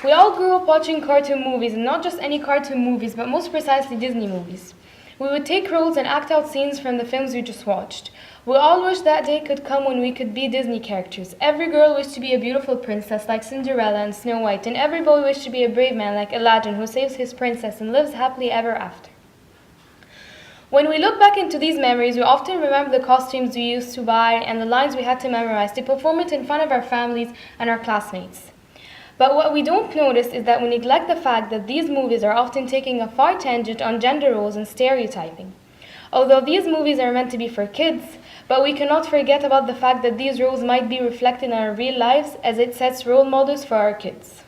We all grew up watching cartoon movies, and not just any cartoon movies, but most precisely Disney movies. We would take roles and act out scenes from the films we just watched. We all wished that day could come when we could be Disney characters. Every girl wished to be a beautiful princess like Cinderella and Snow White, and every boy wished to be a brave man like Aladdin who saves his princess and lives happily ever after. When we look back into these memories, we often remember the costumes we used to buy and the lines we had to memorize to perform it in front of our families and our classmates. But what we don't notice is that we neglect the fact that these movies are often taking a far tangent on gender roles and stereotyping. Although these movies are meant to be for kids, but we cannot forget about the fact that these roles might be reflected in our real lives as it sets role models for our kids.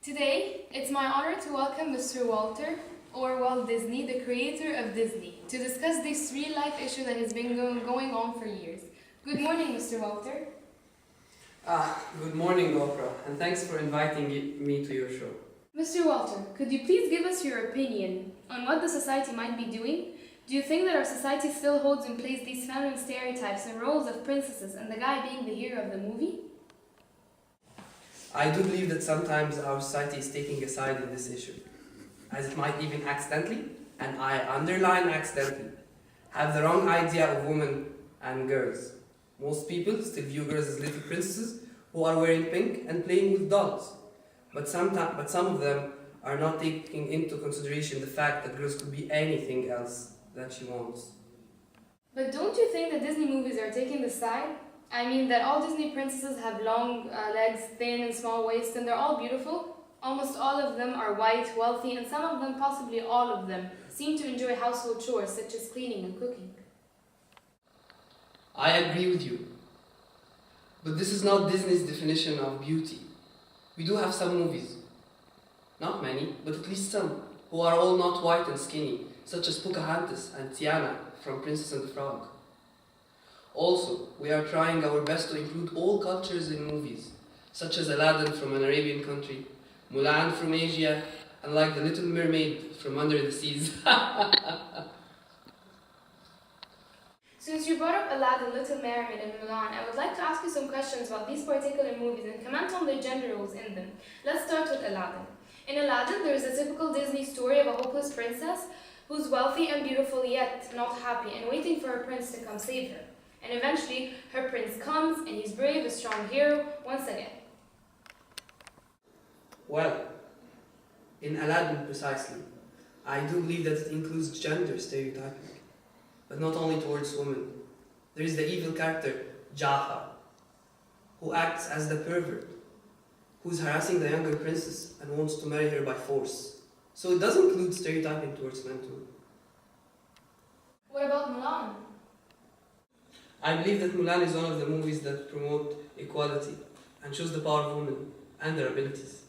Today, it's my honor to welcome Mr. Walter, or Walt Disney, the creator of Disney, to discuss this real-life issue that has been going on for years. Good morning, Mr. Walter. Good morning, Oprah, and thanks for inviting me to your show. Mr. Walter, could you please give us your opinion on what the society might be doing? Do you think that our society still holds in place these feminine stereotypes and roles of princesses and the guy being the hero of the movie? I do believe that sometimes our society is taking a side in this issue, as it might even accidentally, and I underline accidentally, have the wrong idea of women and girls. Most people still view girls as little princesses who are wearing pink and playing with dolls. But some of them are not taking into consideration the fact that girls could be anything else that she wants. But don't you think that Disney movies are taking the side? I mean that all Disney princesses have long legs, thin and small waists, and they're all beautiful? Almost all of them are white, wealthy, and some of them, possibly all of them, seem to enjoy household chores such as cleaning and cooking. I agree with you. But this is not Disney's definition of beauty. We do have some movies, not many, but at least some, who are all not white and skinny, such as Pocahontas and Tiana from Princess and the Frog. Also, we are trying our best to include all cultures in movies, such as Aladdin from an Arabian country, Mulan from Asia, and like the Little Mermaid from Under the Seas. Since you brought up Aladdin, Little Mermaid, and Mulan, I would like to ask you some questions about these particular movies and comment on the gender roles in them. Let's start with Aladdin. In Aladdin, there is a typical Disney story of a hopeless princess who's wealthy and beautiful yet not happy and waiting for her prince to come save her. And eventually, her prince comes and he's brave, a strong hero once again. Well, in Aladdin precisely, I do believe that it includes gender stereotyping. But not only towards women. There is the evil character, Jafar, who acts as the pervert, who is harassing the younger princess and wants to marry her by force. So it does include stereotyping towards men too. What about Mulan? I believe that Mulan is one of the movies that promote equality and shows the power of women and their abilities.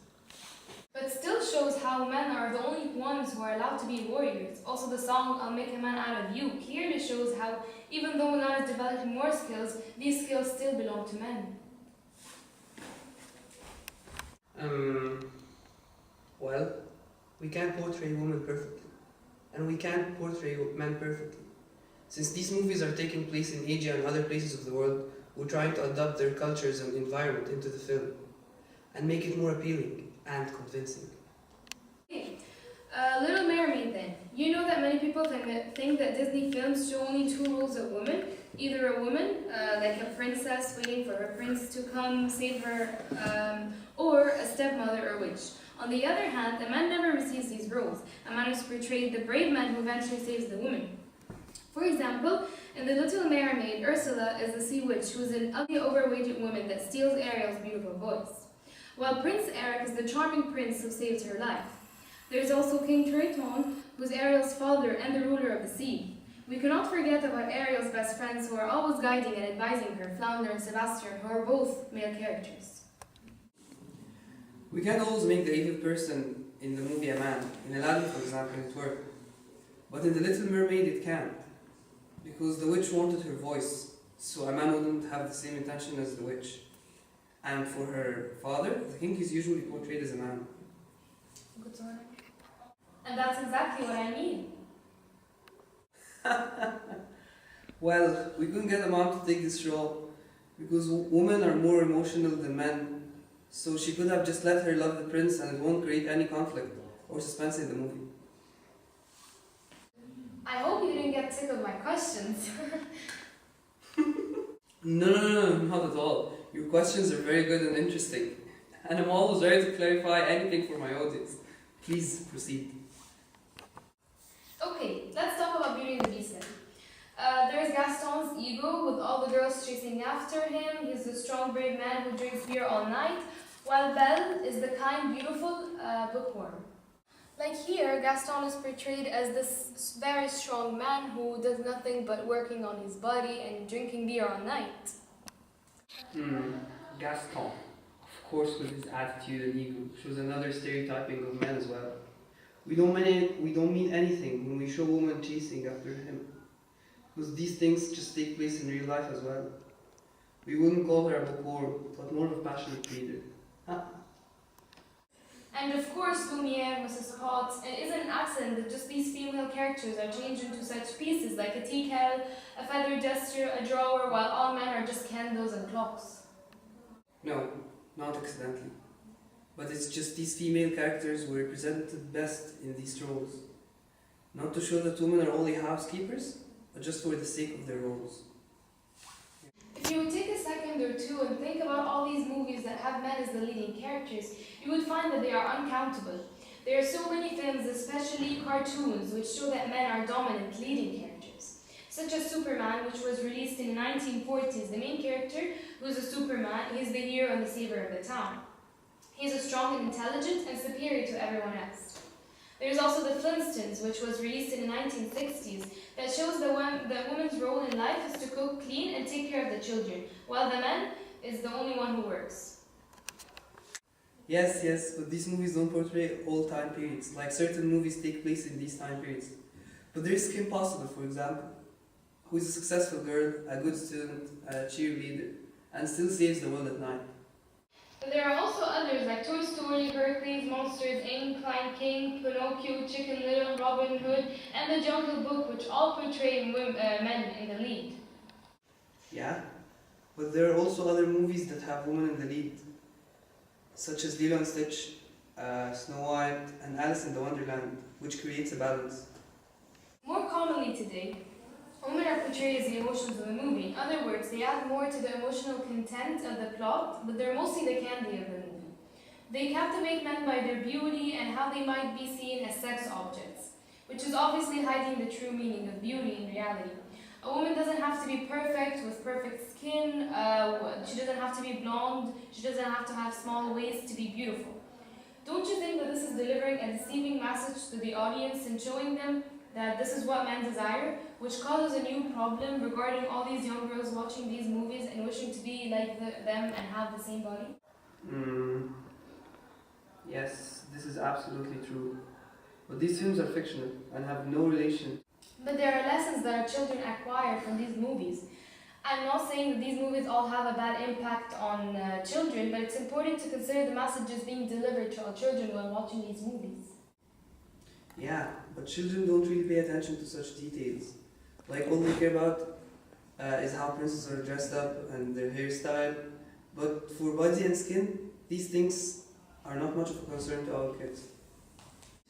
But still shows how men are the only ones who are allowed to be warriors. Also, the song I'll Make a Man Out of You clearly shows how, even though Mulan is developing more skills, these skills still belong to men. Well, we can't portray women perfectly, and we can't portray men perfectly. Since these movies are taking place in Asia and other places of the world, we're trying to adapt their cultures and environment into the film, and make it more appealing and convincing. Little Mermaid then. You know that many people think that Disney films show only two roles of women. Either a woman, like a princess waiting for her prince to come save her, or a stepmother or witch. On the other hand, the man never receives these roles. A man is portrayed the brave man who eventually saves the woman. For example, in The Little Mermaid, Ursula is the sea witch who is an ugly, overweighted woman that steals Ariel's beautiful voice, while Prince Eric is the charming prince who saves her life. There's also King Triton, who's Ariel's father and the ruler of the sea. We cannot forget about Ariel's best friends who are always guiding and advising her, Flounder and Sebastian, who are both male characters. We can't always make the evil person in the movie a man. In Aladdin, for example, it worked. But in The Little Mermaid, it can't. Because the witch wanted her voice, so a man wouldn't have the same intention as the witch. And for her father, the king is usually portrayed as a man. And that's exactly what I mean. Well, we couldn't get a mom to take this role, Because women are more emotional than men, so she could have just let her love the prince and it won't create any conflict or suspense in the movie. I hope you didn't get sick of my questions. No, not at all. Your questions are very good and interesting, and I'm always ready to clarify anything for my audience. Please proceed. Okay, let's talk about Beauty and the Beast then. There's Gaston's ego with all the girls chasing after him. He's the strong, brave man who drinks beer all night, while Belle is the kind, beautiful bookworm. Like here, Gaston is portrayed as this very strong man who does nothing but working on his body and drinking beer all night. Gaston, of course, with his attitude and ego, shows another stereotyping of men as well. We don't mean anything when we show women chasing after him, because these things just take place in real life as well. We wouldn't call her a bookworm, but more of a passionate reader. And of course, Lumiere, Mrs. Potts, and it isn't an accident that just these female characters are changed into such pieces like a tea kettle, a feather duster, a drawer, while all men are just candles and clocks. No, not accidentally. But it's just these female characters were represented best in these roles. Not to show that women are only housekeepers, but just for the sake of their roles. If you would take a second or two and think about all these movies that have men as the leading characters, you would find that they are uncountable. There are so many films, especially cartoons, which show that men are dominant leading characters. Such as Superman, which was released in the 1940s. The main character, who's a Superman, he's the hero and the savior of the town. He's a strong and intelligent and superior to everyone else. There's also the Flintstones, which was released in the 1960s, that shows that woman's role in life is to cook, clean, and take care of the children, while the man is the only one who works. Yes, but these movies don't portray all time periods, like certain movies take place in these time periods. But there is Kim Possible, for example, who is a successful girl, a good student, a cheerleader, and still saves the world at night. But there are also others like Toy Story, Hercules, Monsters, Inc., Lion King, Pinocchio, Chicken Little, Robin Hood, and The Jungle Book, which all portray men in the lead. Yeah, but there are also other movies that have women in the lead, such as Lilo and Stitch, Snow White, and Alice in the Wonderland, which creates a balance. More commonly today, women are portrayed as the emotions of the movie. In other words, they add more to the emotional content of the plot, but they're mostly the candy of the movie. They captivate men by their beauty and how they might be seen as sex objects, which is obviously hiding the true meaning of beauty in reality. A woman doesn't have to be perfect with perfect skin, she doesn't have to be blonde, she doesn't have to have small waist to be beautiful. Don't you think that this is delivering a deceiving message to the audience and showing them that this is what men desire, which causes a new problem regarding all these young girls watching these movies and wishing to be like them and have the same body? Yes, this is absolutely true. But these films are fictional and have no relation. But there are lessons that our children acquire from these movies. I'm not saying that these movies all have a bad impact on children, but it's important to consider the messages being delivered to our children while watching these movies. Yeah, but children don't really pay attention to such details. Like, all they care about is how princesses are dressed up and their hairstyle. But for body and skin, these things are not much of a concern to our kids.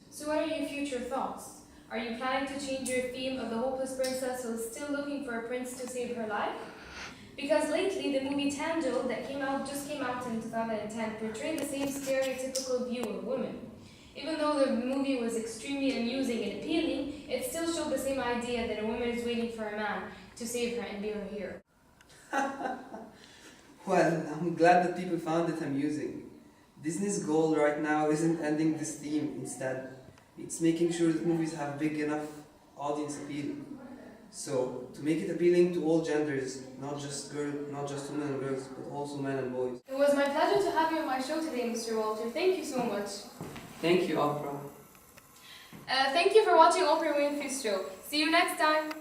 So what are your future thoughts? Are you planning to change your theme of the hopeless princess who is still looking for a prince to save her life? Because lately, the movie Tangled that just came out in 2010 portrayed the same stereotypical view of women. Even though the movie was extremely amusing and appealing, it still showed the same idea that a woman is waiting for a man to save her and be her hero. Well, I'm glad that people found it amusing. Disney's goal right now isn't ending this theme, instead. It's making sure that movies have big enough audience appeal. So, to make it appealing to all genders, not just women and girls, but also men and boys. It was my pleasure to have you on my show today, Mr. Walter. Thank you so much. Thank you, Oprah. Thank you for watching Oprah Winfrey's show. See you next time.